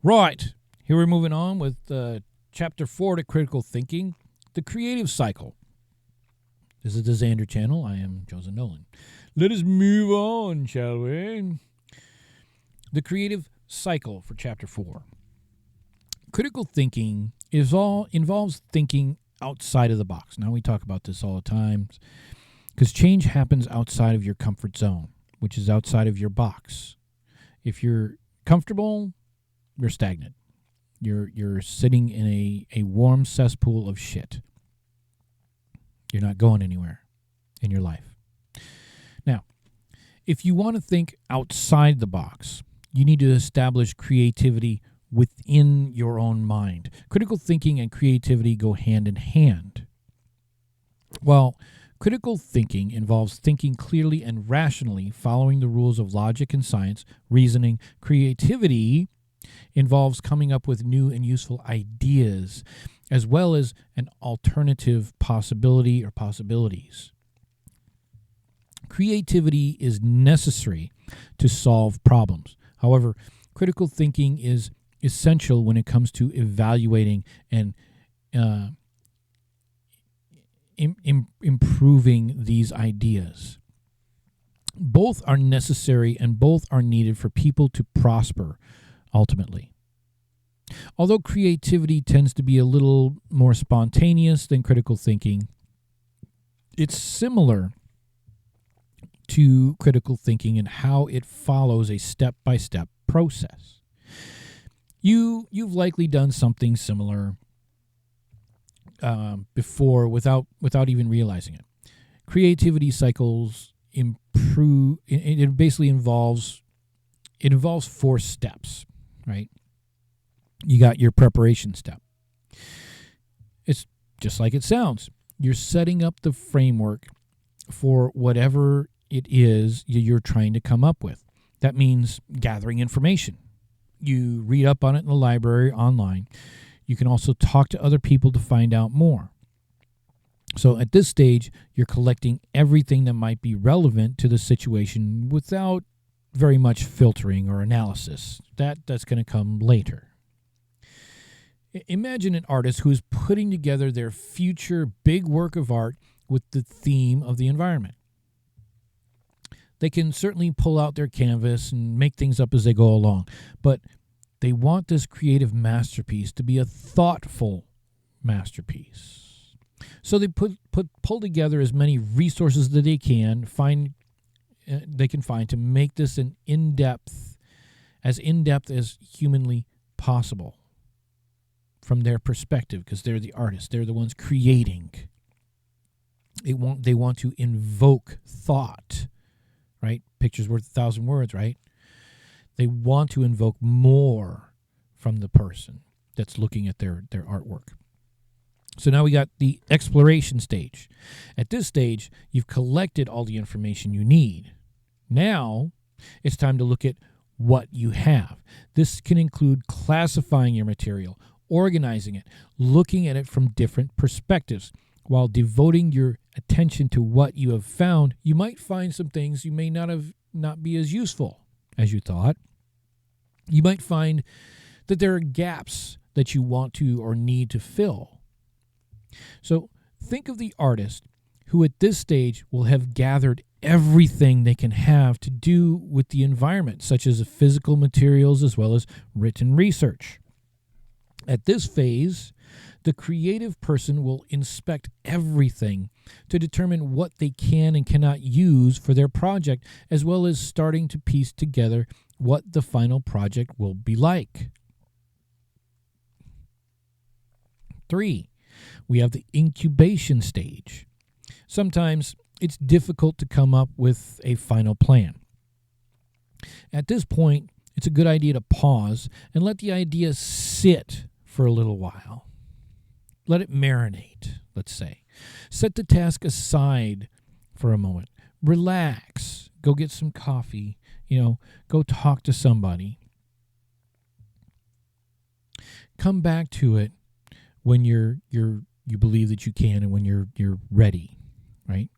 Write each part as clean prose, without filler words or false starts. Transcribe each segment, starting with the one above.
Right. Here we're moving on with Chapter 4 to Critical Thinking, the Creative Cycle. This is the Zander channel. I am Joseph Nolen. Let us move on, shall we? The Creative Cycle for Chapter 4. Critical thinking involves thinking outside of the box. Now, we talk about this all the time because change happens outside of your comfort zone, which is outside of your box. If you're comfortable, you're stagnant. You're sitting in a warm cesspool of shit. You're not going anywhere in your life. Now, if you want to think outside the box, you need to establish creativity within your own mind. Critical thinking and creativity go hand in hand. Well, critical thinking involves thinking clearly and rationally, following the rules of logic and science, reasoning. Creativity involves coming up with new and useful ideas, as well as an alternative possibility or possibilities. Creativity is necessary to solve problems. However, critical thinking is essential when it comes to evaluating and improving these ideas. Both are necessary and both are needed for people to prosper ultimately. Although creativity tends to be a little more spontaneous than critical thinking, it's similar to critical thinking in how it follows a step-by-step process. You've likely done something similar before without even realizing it. Creativity cycles improve. It basically involves 4 steps, right? You got your preparation step. It's just like it sounds. You're setting up the framework for whatever it is you're trying to come up with. That means gathering information. You read up on it in the library, online. You can also talk to other people to find out more. So at this stage, you're collecting everything that might be relevant to the situation without very much filtering or analysis. That's going to come later. Imagine an artist who is putting together their future big work of art with the theme of the environment. They can certainly pull out their canvas and make things up as they go along, but they want this creative masterpiece to be a thoughtful masterpiece. So they pull together as many resources that they can find to make this as in-depth as humanly possible from their perspective, because they're the artists. They're the ones creating. They want to invoke thought, right? Picture's worth 1,000 words, right? They want to invoke more from the person that's looking at their artwork. So now we got the exploration stage. At this stage, you've collected all the information you need. Now, it's time to look at what you have. This can include classifying your material, organizing it, looking at it from different perspectives. While devoting your attention to what you have found, you might find some things you may not be as useful as you thought. You might find that there are gaps that you want to or need to fill. So think of the artist who at this stage will have gathered everything they can have to do with the environment, such as physical materials as well as written research. At this phase, the creative person will inspect everything to determine what they can and cannot use for their project, as well as starting to piece together what the final project will be like. 3, we have the incubation stage. Sometimes it's difficult to come up with a final plan. At this point, it's a good idea to pause and let the idea sit for a little while. Let it marinate, let's say. Set the task aside for a moment. Relax. Go get some coffee. Go talk to somebody. Come back to it when you believe that you can and when you're ready, right?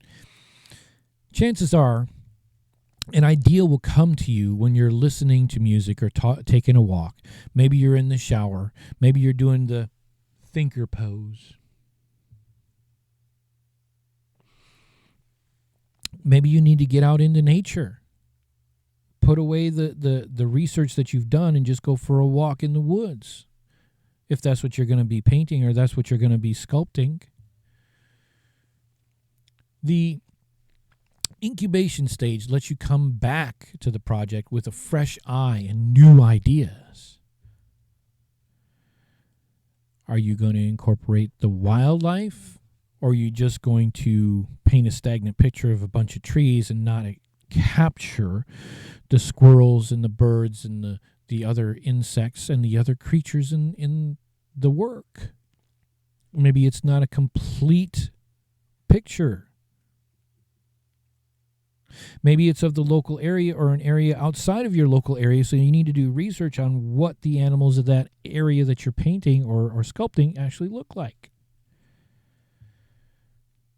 Chances are An idea will come to you when you're listening to music or taking a walk. Maybe you're in the shower. Maybe you're doing the thinker pose. Maybe you need to get out into nature. Put away the research that you've done and just go for a walk in the woods. If that's what you're going to be painting or that's what you're going to be sculpting. The incubation stage lets you come back to the project with a fresh eye and new ideas. Are you going to incorporate the wildlife, or are you just going to paint a stagnant picture of a bunch of trees and not capture the squirrels and the birds and the other insects and the other creatures in the work? Maybe it's not a complete picture. Maybe it's of the local area or an area outside of your local area, so you need to do research on what the animals of that area that you're painting or sculpting actually look like.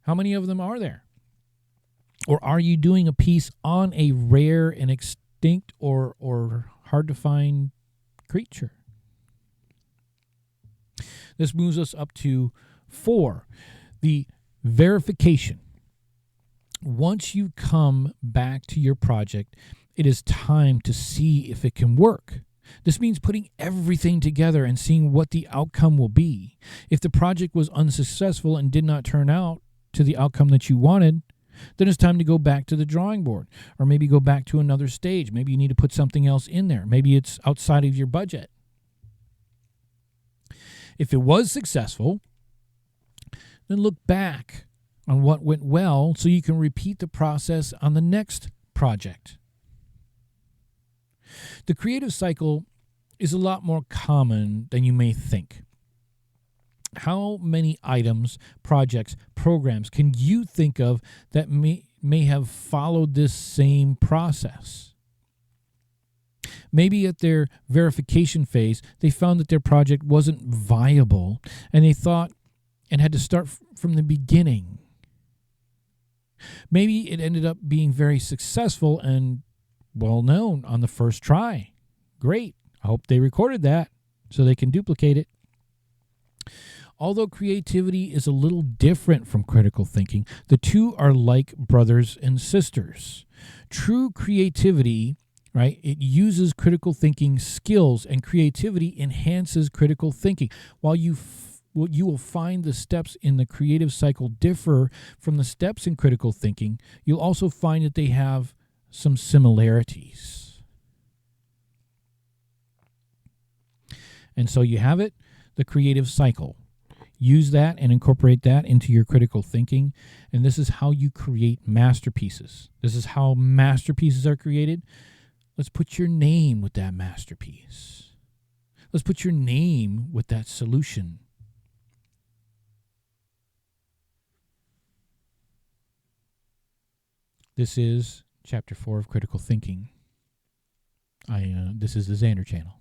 How many of them are there? Or are you doing a piece on a rare and extinct or hard to find creature? This moves us up to 4, the verification. Once you come back to your project, it is time to see if it can work. This means putting everything together and seeing what the outcome will be. If the project was unsuccessful and did not turn out to the outcome that you wanted, then it's time to go back to the drawing board, or maybe go back to another stage. Maybe you need to put something else in there. Maybe it's outside of your budget. If it was successful, then look back on what went well so you can repeat the process on the next project. The creative cycle is a lot more common than you may think. How many items, projects, programs can you think of that may have followed this same process? Maybe at their verification phase, they found that their project wasn't viable and they thought and had to start from the beginning. Maybe it ended up being very successful and well known on the first try. Great. I hope they recorded that so they can duplicate it. Although creativity is a little different from critical thinking, the two are like brothers and sisters. True creativity, right, it uses critical thinking skills, and creativity enhances critical thinking. While you will find the steps in the creative cycle differ from the steps in critical thinking, you'll also find that they have some similarities. And so you have it, the creative cycle. Use that and incorporate that into your critical thinking. And this is how you create masterpieces. This is how masterpieces are created. Let's put your name with that masterpiece. Let's put your name with that solution. This is Chapter 4 of Critical Thinking. This is the Zander channel.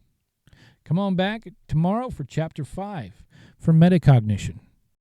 Come on back tomorrow for Chapter 5 for Metacognition.